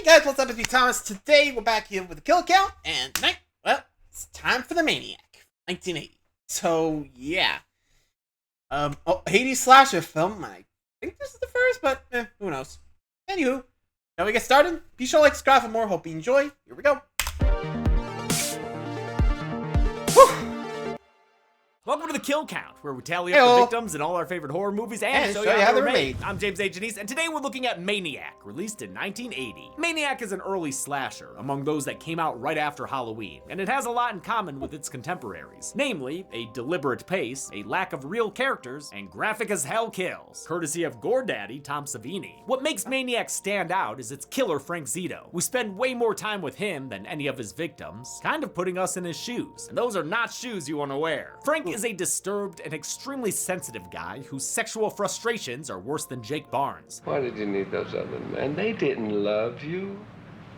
Hey guys, what's up? It's me, Thomas. Today we're back here with the kill count, and tonight, well, it's time for the Maniac, 1980. So yeah, 80s slasher film. I think this is the first, but who knows? Anywho, shall we get started? Be sure to like, subscribe for more. Hope you enjoy. Here we go. Welcome to the Kill Count, where we tally up the victims in all our favorite horror movies and show you how they were made. I'm James A. Janice, and today we're looking at Maniac, released in 1980. Maniac is an early slasher, among those that came out right after Halloween, and it has a lot in common with its contemporaries. Namely, a deliberate pace, a lack of real characters, and graphic as hell kills, courtesy of Gore Daddy Tom Savini. What makes Maniac stand out is its killer Frank Zito. We spend way more time with him than any of his victims, kind of putting us in his shoes, and those are not shoes you want to wear. Frank is a disturbed and extremely sensitive guy whose sexual frustrations are worse than Jake Barnes. Why did you need those other men? They didn't love you.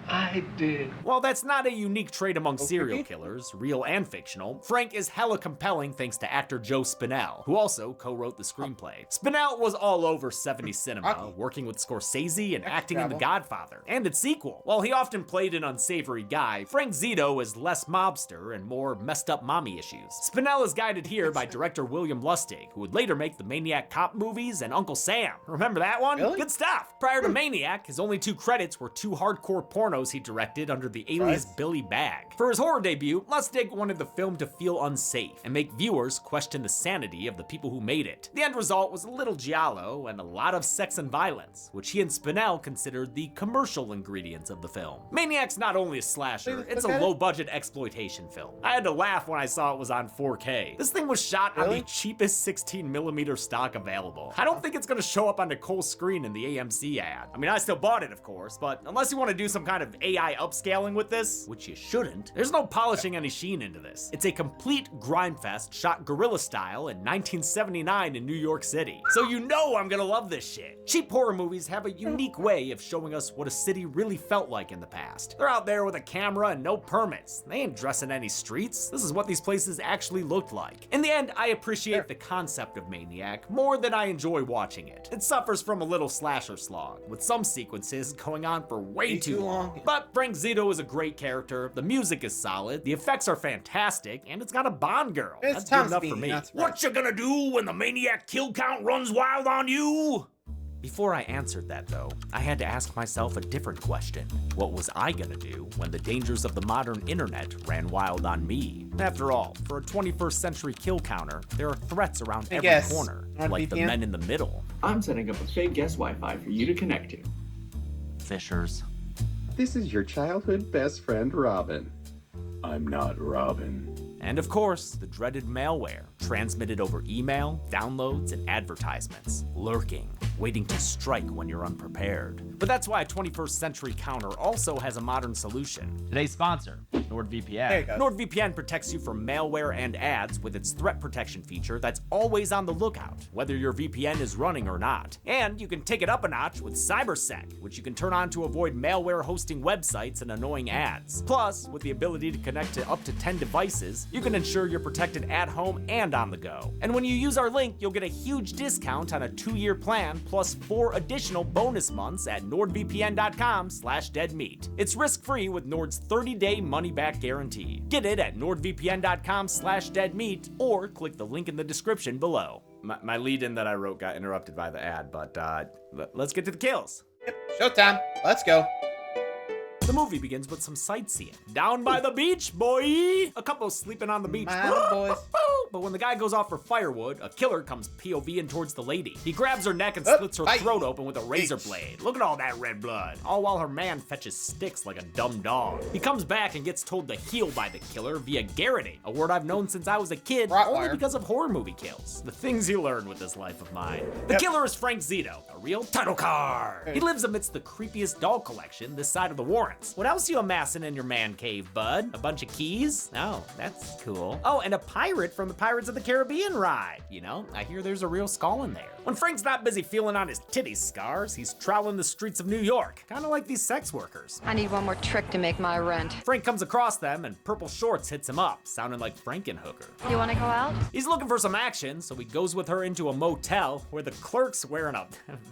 I did. While that's not a unique trait among serial killers, real and fictional, Frank is hella compelling thanks to actor Joe Spinell, who also co-wrote the screenplay. Spinell was all over 70s cinema, working with Scorsese and acting in The Godfather, and its sequel. While he often played an unsavory guy, Frank Zito is less mobster and more messed up mommy issues. Spinell is guided here by director William Lustig, who would later make the Maniac cop movies and Uncle Sam. Remember that one? Really? Good stuff. Prior to Maniac, his only two credits were two hardcore pornos he directed under the alias Billy Bag. For his horror debut, Lustig wanted the film to feel unsafe and make viewers question the sanity of the people who made it. The end result was a little giallo and a lot of sex and violence, which he and Spinell considered the commercial ingredients of the film. Maniac's not only a slasher, it's a low-budget exploitation film. I had to laugh when I saw it was on 4K. This thing was shot on the cheapest 16mm stock available. I don't think it's gonna show up on Nicole's screen in the AMC ad. I mean, I still bought it, of course, but unless you want to do some kind of AI upscaling with this, which you shouldn't, there's no polishing any sheen into this. It's a complete grime fest shot guerrilla style in 1979 in New York City. So you know I'm gonna love this shit. Cheap horror movies have a unique way of showing us what a city really felt like in the past. They're out there with a camera and no permits. They ain't dressing any streets. This is what these places actually looked like. In the end, I appreciate the concept of Maniac more than I enjoy watching it. It suffers from a little slasher slog, with some sequences going on for way too long. But Frank Zito is a great character, the music is solid, the effects are fantastic, and it's got a Bond girl. That's good enough for me. What you gonna do when the Maniac kill count runs wild on you? Before I answered that though, I had to ask myself a different question. What was I gonna do when the dangers of the modern internet ran wild on me? After all, for a 21st century kill counter, there are threats around every corner, like the men in the middle. I'm setting up a fake guest Wi-Fi for you to connect to. Fishers. This is your childhood best friend, Robin. I'm not Robin. And of course, the dreaded malware, transmitted over email, downloads, and advertisements, lurking, waiting to strike when you're unprepared. But that's why a 21st century counter also has a modern solution. Today's sponsor, NordVPN. NordVPN protects you from malware and ads with its threat protection feature that's always on the lookout, whether your VPN is running or not. And you can take it up a notch with CyberSec, which you can turn on to avoid malware hosting websites and annoying ads. Plus, with the ability to connect to up to 10 devices, you can ensure you're protected at home and on the go. And when you use our link, you'll get a huge discount on a 2-year plan plus 4 additional bonus months at nordvpn.com/deadmeat. It's risk-free with Nord's 30-day money-back guarantee. Get it at nordvpn.com/deadmeat or click the link in the description below. My lead-in that I wrote got interrupted by the ad, but let's get to the kills. Yep, showtime. Let's go. The movie begins with some sightseeing. Down by the beach, boy! A couple sleeping on the beach. Boys. But when the guy goes off for firewood, a killer comes POVing towards the lady. He grabs her neck and splits her throat open with a razor blade. Look at all that red blood. All while her man fetches sticks like a dumb dog. He comes back and gets told to heal by the killer via garroting, a word I've known since I was a kid, only because of horror movie kills. The things you learn with this life of mine. The killer is Frank Zito, a real title card. He lives amidst the creepiest doll collection this side of the Warrens. What else you amassing in your man cave, bud? A bunch of keys? Oh, that's cool. Oh, and a pirate from the Pirates of the Caribbean ride. You know, I hear there's a real skull in there. When Frank's not busy feeling on his titty scars, he's trawling the streets of New York, kind of like these sex workers. I need one more trick to make my rent. Frank comes across them and Purple Shorts hits him up, sounding like Frankenhooker. You wanna go out? He's looking for some action, so he goes with her into a motel where the clerk's wearing a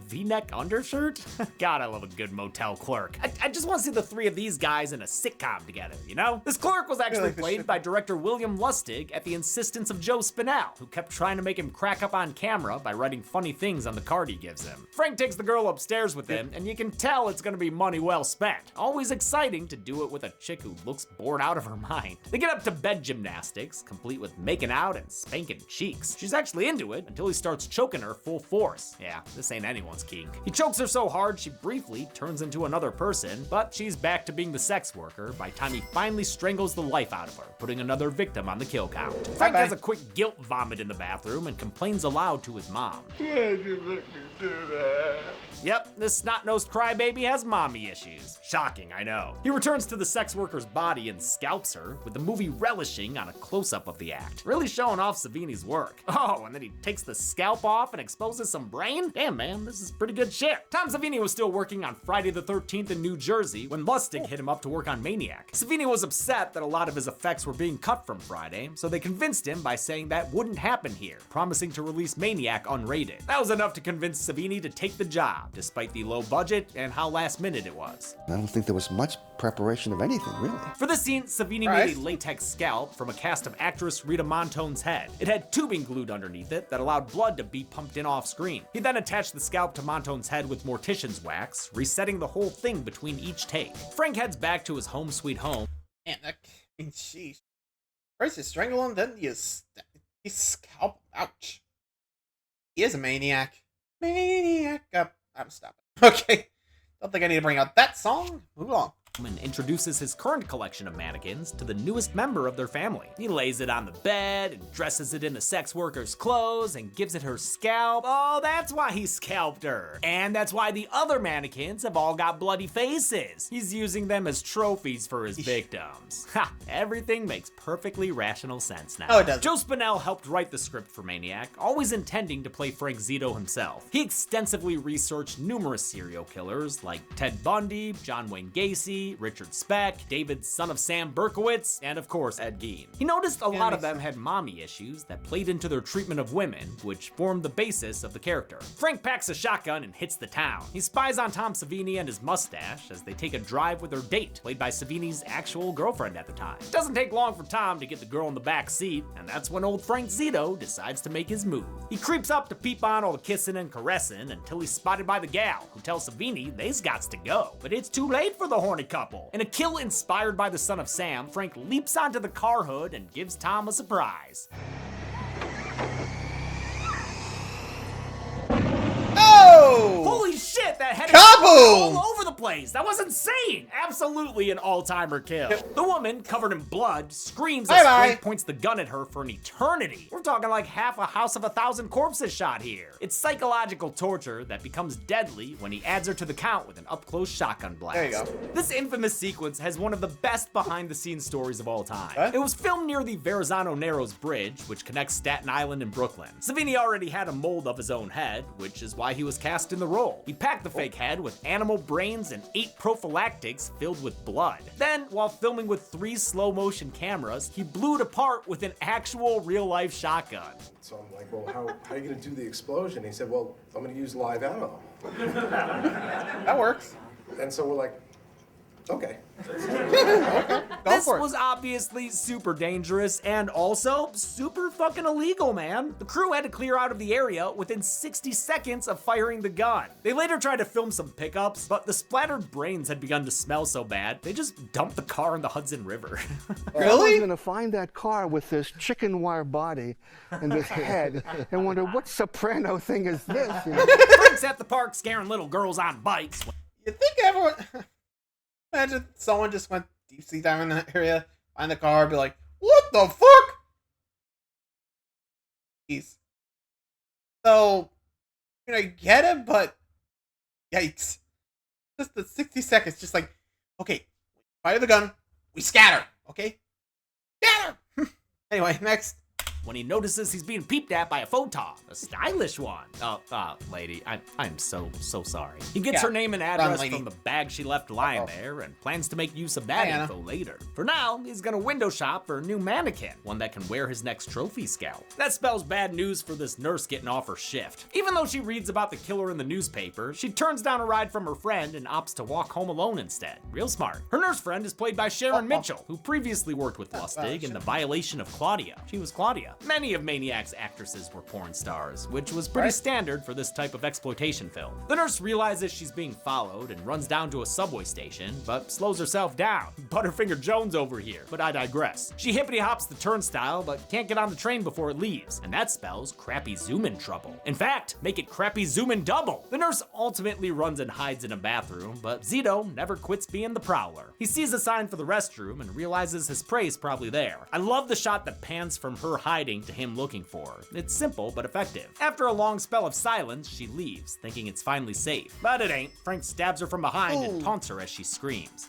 V-neck undershirt. God, I love a good motel clerk. I just want to see the three of these guys in a sitcom together, you know? This clerk was actually played by director William Lustig at the insistence of Joe Spinell, who kept trying to make him crack up on camera by writing funny things on the card he gives him. Frank takes the girl upstairs with him, and you can tell it's gonna be money well spent. Always exciting to do it with a chick who looks bored out of her mind. They get up to bed gymnastics, complete with making out and spanking cheeks. She's actually into it until he starts choking her full force. Yeah, this ain't anyone's kink. He chokes her so hard she briefly turns into another person, but she's back to being the sex worker by the time he finally strangles the life out of her, putting another victim on the kill count. Frank has a quick guilt vomit in the bathroom and complains aloud to his mom. Why'd you let me do that? Yep, this snot-nosed crybaby has mommy issues. Shocking, I know. He returns to the sex worker's body and scalps her, with the movie relishing on a close-up of the act. Really showing off Savini's work. Oh, and then he takes the scalp off and exposes some brain? Damn, man, this is pretty good shit. Tom Savini was still working on Friday the 13th in New Jersey when Lustig hit him up to work on Maniac. Savini was upset that a lot of his effects were being cut from Friday, so they convinced him by saying that wouldn't happen here, promising to release Maniac unrated. That was enough to convince Savini to take the job, despite the low budget and how last minute it was. I don't think there was much preparation of anything, really. For this scene, Savini made a latex scalp from a cast of actress Rita Montone's head. It had tubing glued underneath it that allowed blood to be pumped in off screen. He then attached the scalp to Montone's head with mortician's wax, resetting the whole thing between each take. Frank heads back to his home sweet home. Man, that, I mean, sheesh. First you strangle him, then you scalp him. Ouch. He is a maniac. Maniac. I'm stopping. Okay. Don't think I need to bring out that song. Move along. And introduces his current collection of mannequins to the newest member of their family. He lays it on the bed and dresses it in the sex worker's clothes and gives it her scalp. Oh, that's why he scalped her. And that's why the other mannequins have all got bloody faces. He's using them as trophies for his victims. Ha! Everything makes perfectly rational sense now. Oh, it does. Joe Spinell helped write the script for Maniac, always intending to play Frank Zito himself. He extensively researched numerous serial killers like Ted Bundy, John Wayne Gacy, Richard Speck, David son of Sam Berkowitz, and of course Ed Gein. He noticed a lot of them had mommy issues that played into their treatment of women, which formed the basis of the character. Frank packs a shotgun and hits the town. He spies on Tom Savini and his mustache as they take a drive with their date, played by Savini's actual girlfriend at the time. It doesn't take long for Tom to get the girl in the back seat, and that's when old Frank Zito decides to make his move. He creeps up to peep on all the kissing and caressing until he's spotted by the gal, who tells Savini they's gots to go. But it's too late for the horny couple. In a kill inspired by the son of Sam, Frank leaps onto the car hood and gives Tom a surprise. Oh! Holy shit, that head Kaboom! all over the place. That was insane. Absolutely an all-timer kill. The woman, covered in blood, screams as Frank points the gun at her for an eternity. We're talking like half a House of 1,000 Corpses shot here. It's psychological torture that becomes deadly when he adds her to the count with an up-close shotgun blast. There you go. This infamous sequence has one of the best behind-the-scenes stories of all time. What? It was filmed near the Verrazano Narrows Bridge, which connects Staten Island and Brooklyn. Savini already had a mold of his own head, which is why he was cast in the role. He packed the fake head with animal brains and 8 prophylactics filled with blood. Then, while filming with 3 slow-motion cameras, he blew it apart with an actual real-life shotgun. So I'm like, well, how are you gonna do the explosion? He said, well, I'm gonna use live ammo. That works. And so we're like, okay. This was obviously super dangerous and also super fucking illegal, man. The crew had to clear out of the area within 60 seconds of firing the gun. They later tried to film some pickups, but the splattered brains had begun to smell so bad, they just dumped the car in the Hudson River. Really? I'm gonna find that car with this chicken wire body and this head and wonder what soprano thing is this? You know? Frank's at the park scaring little girls on bikes. You think everyone... Imagine someone just went deep sea diving in that area, find the car, be like, what the fuck? Jeez. So, I get it, but yikes. Just the 60 seconds, just like, okay, fire the gun, we scatter, okay? Scatter! Anyway, next. when he notices he's being peeped at by a photog, a stylish one. Lady, I'm so sorry. He gets her name and address from the bag she left lying there and plans to make use of that info later. For now, he's gonna window shop for a new mannequin, one that can wear his next trophy scalp. That spells bad news for this nurse getting off her shift. Even though she reads about the killer in the newspaper, she turns down a ride from her friend and opts to walk home alone instead. Real smart. Her nurse friend is played by Sharon Mitchell, who previously worked with Lustig in The Violation of Claudia. She was Claudia. Many of Maniac's actresses were porn stars, which was pretty standard for this type of exploitation film. The nurse realizes she's being followed and runs down to a subway station, but slows herself down. Butterfinger Jones over here, but I digress. She hippity hops the turnstile, but can't get on the train before it leaves, and that spells crappy zoom-in trouble. In fact, make it crappy zoom-in double. The nurse ultimately runs and hides in a bathroom, but Zito never quits being the prowler. He sees a sign for the restroom and realizes his prey is probably there. I love the shot that pans from her hiding to him looking for her. It's simple but effective. After a long spell of silence, she leaves, thinking it's finally safe. But it ain't. Frank stabs her from behind and taunts her as she screams.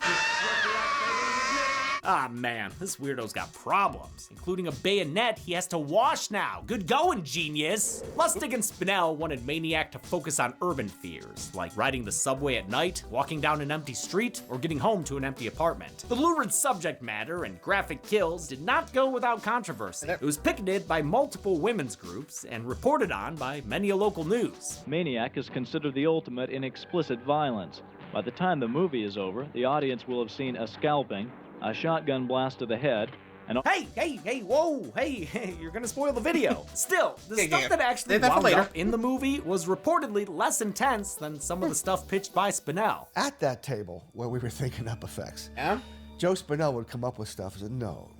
Ah man, this weirdo's got problems, including a bayonet he has to wash now. Good going, genius! Lustig and Spinell wanted Maniac to focus on urban fears, like riding the subway at night, walking down an empty street, or getting home to an empty apartment. The lurid subject matter and graphic kills did not go without controversy. It was picketed by multiple women's groups and reported on by many a local news. Maniac is considered the ultimate in explicit violence. By the time the movie is over, the audience will have seen a scalping, a shotgun blast to the head, and hey, you're gonna spoil the video. Still, the stuff that actually wound up in the movie was reportedly less intense than some of the stuff pitched by Spinell. At that table where we were thinking up effects, Joe Spinell would come up with stuff and say, no,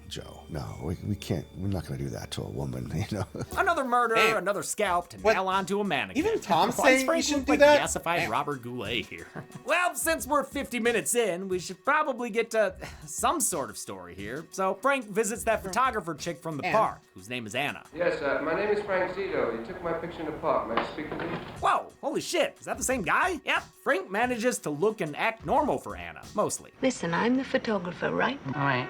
Joe, no, we can't, we're not gonna do that to a woman, you know. Another murder, another scalp to nail onto a mannequin. Even Tom saying you shouldn't do that? Gasified Robert Goulet here. Well, since we're 50 minutes in, we should probably get to some sort of story here. So Frank visits that photographer chick from the park, whose name is Anna. Yes, my name is Frank Zito. You took my picture in the park. May I speak to you? Whoa, holy shit, is that the same guy? Yep, Frank manages to look and act normal for Anna, mostly. Listen, I'm the photographer, right? All right.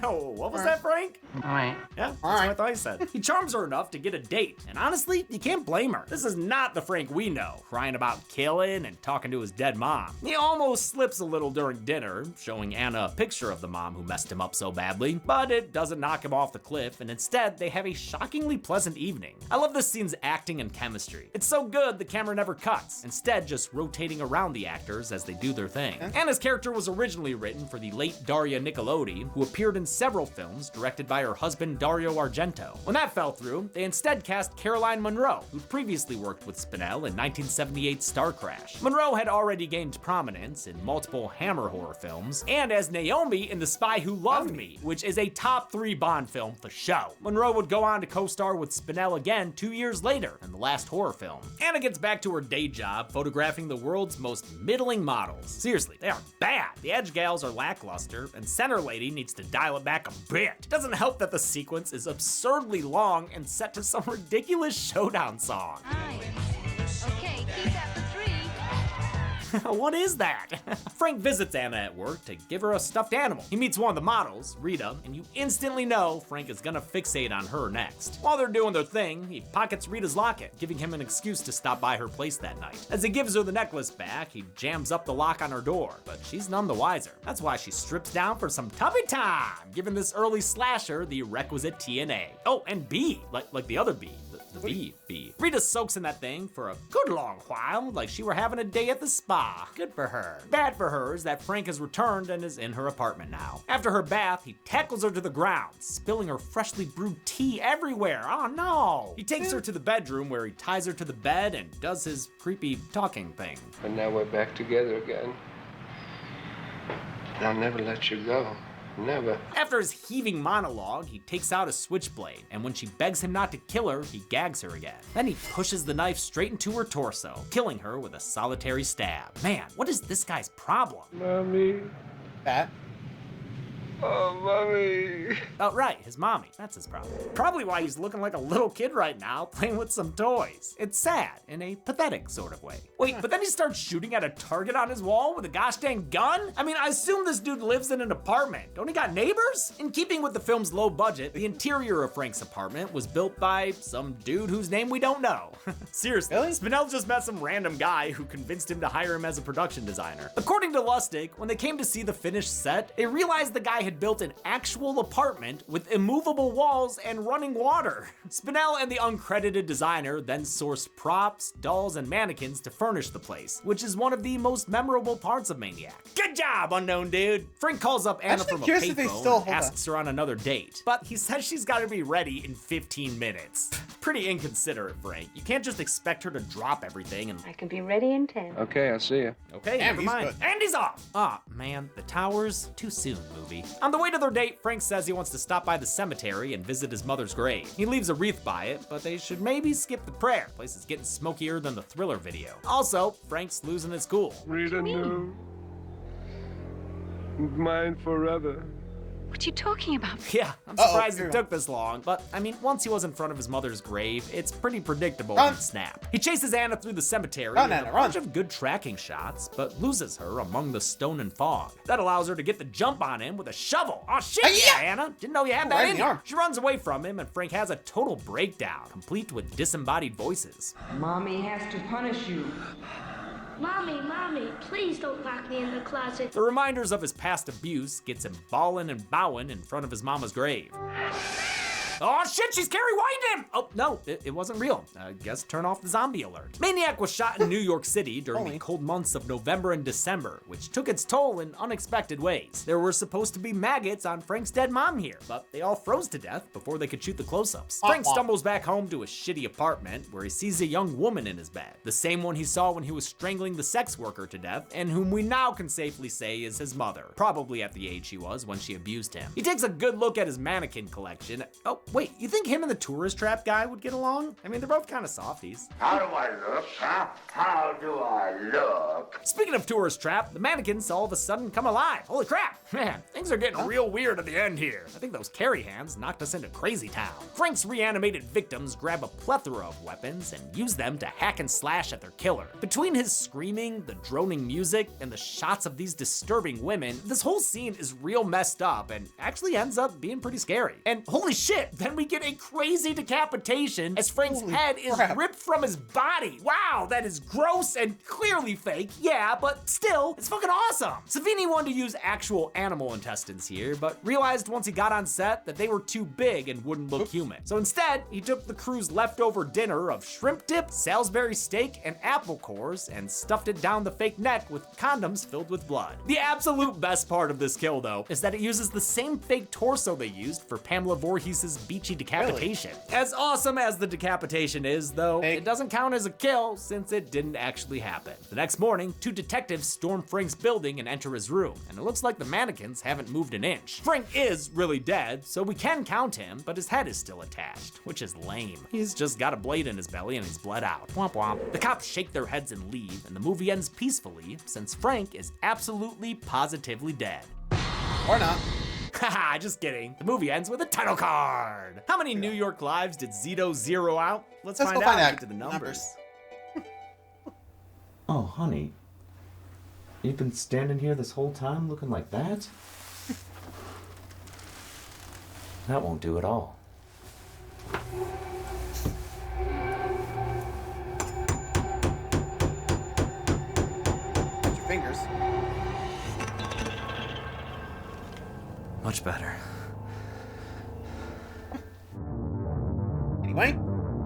Oh, what was that, Frank? All right. Yeah, that's what I thought he said. He charms her enough to get a date, and honestly, you can't blame her. This is not the Frank we know, crying about killing and talking to his dead mom. He almost slips a little during dinner, showing Anna a picture of the mom who messed him up so badly, but it doesn't knock him off the cliff, and instead, they have a shockingly pleasant evening. I love this scene's acting and chemistry. It's so good, the camera never cuts, instead just rotating around the actors as they do their thing. Anna's character was originally written for the late Daria Nicolodi, who appeared in several films directed by her husband Dario Argento. When that fell through, they instead cast Caroline Munro, who'd previously worked with Spinell in 1978's Star Crash. Munro had already gained prominence in multiple Hammer horror films, and as Naomi in The Spy Who Loved Me, which is a top 3 Bond film for show. Munro would go on to co-star with Spinell again 2 years later in the last horror film. Anna gets back to her day job photographing the world's most middling models. Seriously, they are bad. The edge gals are lackluster, and Center Lady needs to dial it back a bit. It doesn't help that the sequence is absurdly long and set to some ridiculous showdown song. Hi. Okay, keep that for 3. What is that? Frank visits Anna at work to give her a stuffed animal. He meets one of the models, Rita, and you instantly know Frank is gonna fixate on her next. While they're doing their thing, he pockets Rita's locket, giving him an excuse to stop by her place that night. As he gives her the necklace back, he jams up the lock on her door, but she's none the wiser. That's why she strips down for some tubby time, giving this early slasher the requisite TNA. Oh, and B, like the other B. The V. Rita soaks in that thing for a good long while, like she were having a day at the spa. Good for her. Bad for her is that Frank has returned and is in her apartment now. After her bath, he tackles her to the ground, spilling her freshly brewed tea everywhere. Oh no! He takes her to the bedroom where he ties her to the bed and does his creepy talking thing. And now we're back together again. I'll never let you go. Never. After his heaving monologue, he takes out a switchblade, and when she begs him not to kill her, he gags her again. Then he pushes the knife straight into her torso, killing her with a solitary stab. Man, what is this guy's problem? Mommy. That. Oh, mommy. Oh, right, his mommy. That's his problem. Probably why he's looking like a little kid right now, playing with some toys. It's sad, in a pathetic sort of way. Wait, but then he starts shooting at a target on his wall with a gosh dang gun? I mean, I assume this dude lives in an apartment. Don't he got neighbors? In keeping with the film's low budget, the interior of Frank's apartment was built by some dude whose name we don't know. Seriously, Really? Spinell just met some random guy who convinced him to hire him as a production designer. According to Lustig, when they came to see the finished set, they realized the guy had built an actual apartment with immovable walls and running water. Spinell and the uncredited designer then sourced props, dolls, and mannequins to furnish the place, which is one of the most memorable parts of Maniac. Good job, unknown dude! Frank calls up Anna Actually from a curious if they still payphone hold and asks her on another date, but he says she's gotta be ready in 15 minutes. Pretty inconsiderate, Frank. You can't just expect her to drop everything and... I can be ready in 10. Okay, I'll see you. Okay, Damn, never he's mind. good. And he's off! Ah, man, the towers, too soon, movie. On the way to their date, Frank says he wants to stop by the cemetery and visit his mother's grave. He leaves a wreath by it, but they should maybe skip the prayer. The place is getting smokier than the Thriller video. Also, Frank's losing his cool. Read a new. Mine forever. What you talking about? Yeah, I'm surprised it took this long, but I mean, once he was in front of his mother's grave, it's pretty predictable he'd snap. He chases Anna through the cemetery Run, in Anna, a run. bunch of good tracking shots, but loses her among the stone and fog. That allows her to get the jump on him with a shovel. Oh shit, Hi-ya! yeah, Anna, didn't know you had that Right in in the you. arm. She runs away from him, and Frank has a total breakdown, complete with disembodied voices. Mommy has to punish you. Mommy, please don't lock me in the closet. The reminders of his past abuse gets him bawling and bowing in front of his mama's grave. Oh shit, she's Carrie Whiting! Oh no, it wasn't real. I guess turn off the zombie alert. Maniac was shot in New York City during the cold months of November and December, which took its toll in unexpected ways. There were supposed to be maggots on Frank's dead mom here, but they all froze to death before they could shoot the close-ups. Frank stumbles back home to a shitty apartment where he sees a young woman in his bed, the same one he saw when he was strangling the sex worker to death, and whom we now can safely say is his mother, probably at the age he was when she abused him. He takes a good look at his mannequin collection. Oh, wait, you think him and the tourist trap guy would get along? I mean, they're both kind of softies. How do I look, huh? How do I look? Speaking of tourist trap, the mannequins all of a sudden come alive. Holy crap, man, things are getting real weird at the end here. I think those carry hands knocked us into crazy town. Frank's reanimated victims grab a plethora of weapons and use them to hack and slash at their killer. Between his screaming, the droning music, and the shots of these disturbing women, this whole scene is real messed up and actually ends up being pretty scary. And holy shit, then we get a crazy decapitation as Frank's head is ripped from his body. Wow, that is gross and clearly fake, yeah, but still, it's fucking awesome. Savini wanted to use actual animal intestines here, but realized once he got on set that they were too big and wouldn't look human. So instead, he took the crew's leftover dinner of shrimp dip, Salisbury steak, and apple cores and stuffed it down the fake neck with condoms filled with blood. The absolute best part of this kill, though, is that it uses the same fake torso they used for Pamela Voorhees' beachy decapitation. As awesome as the decapitation is, though, it doesn't count as a kill since it didn't actually happen. The next morning, two detectives storm Frank's building and enter his room, and it looks like the mannequins haven't moved an inch. Frank is really dead, so we can count him, but his head is still attached, which is lame. He's just got a blade in his belly and he's bled out. Womp womp. The cops shake their heads and leave, and the movie ends peacefully since Frank is absolutely positively dead. Or not. Haha, just kidding. The movie ends with a title card. How many New York lives did Zito zero out? Let's find go out find and out get to the numbers. Oh, honey. You've been standing here this whole time looking like that? That won't do at all. Got your fingers. Much better. Anyway,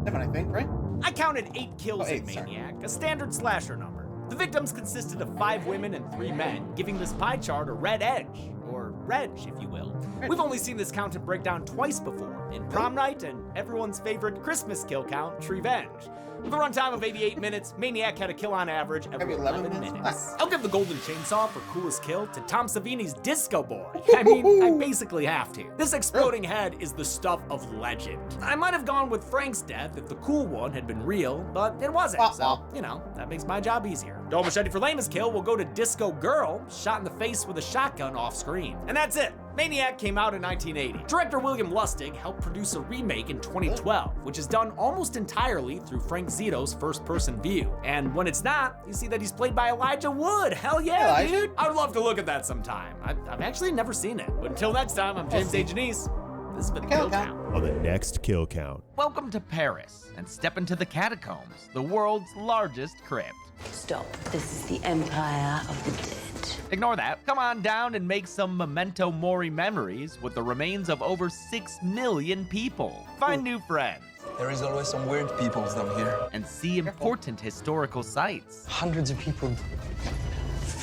seven, I think, right? I counted 8 kills in sorry. Maniac, a standard slasher number. The victims consisted of 5 women and 3 men, giving this pie chart a red edge, or reg, if you will. We've only seen this count and breakdown twice before, in Prom Night and everyone's favorite Christmas kill count, Trevenge. With a runtime of 88 minutes, Maniac had a kill on average every 11 minutes. I'll give the Golden Chainsaw for coolest kill to Tom Savini's Disco Boy. I mean, I basically have to. This exploding head is the stuff of legend. I might have gone with Frank's death if the cool one had been real, but it wasn't, so, you know, that makes my job easier. Dull Machete for Lama's kill will go to Disco Girl, shot in the face with a shotgun off screen. And that's it. Maniac came out in 1980. Director William Lustig helped produce a remake in 2012, which is done almost entirely through Frank Zito's first-person view. And when it's not, you see that he's played by Elijah Wood. Hell yeah, Elijah? dude! I would love to look at that sometime. I've actually never seen it. But until next time, I'm James A. Janice. This has been Kill Count. On the next Kill Count. Welcome to Paris, and step into the catacombs, the world's largest crypt. Stop. This is the Empire of the Dead. Ignore that. Come on down and make some memento mori memories with the remains of over 6 million people. Find new friends. There is always some weird people down here. And see important historical sites. Hundreds of people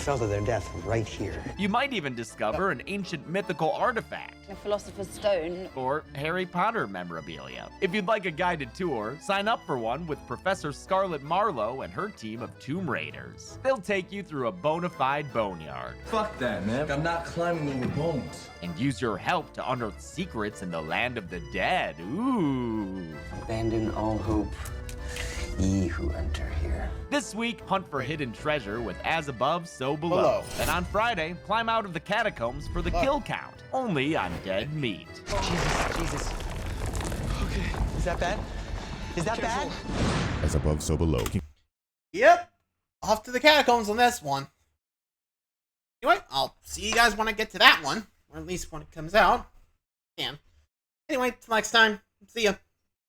fell to their death right here. You might even discover an ancient mythical artifact. A philosopher's stone. Or Harry Potter memorabilia. If you'd like a guided tour, sign up for one with Professor Scarlett Marlowe and her team of Tomb Raiders. They'll take you through a bona fide boneyard. Fuck that, man. I'm not climbing over bones. And use your help to unearth secrets in the land of the dead. Ooh. Abandon all hope, ye who enter here. This week, hunt for hidden treasure with As Above, So Below. And on Friday, climb out of the catacombs for the Kill Count, only on Dead Meat. Jesus. Okay, is that bad? Is that bad? As Above, So Below. Yep. Off to the catacombs on this one. Anyway, I'll see you guys when I get to that one. Or at least when it comes out. Anyway, till next time. See ya.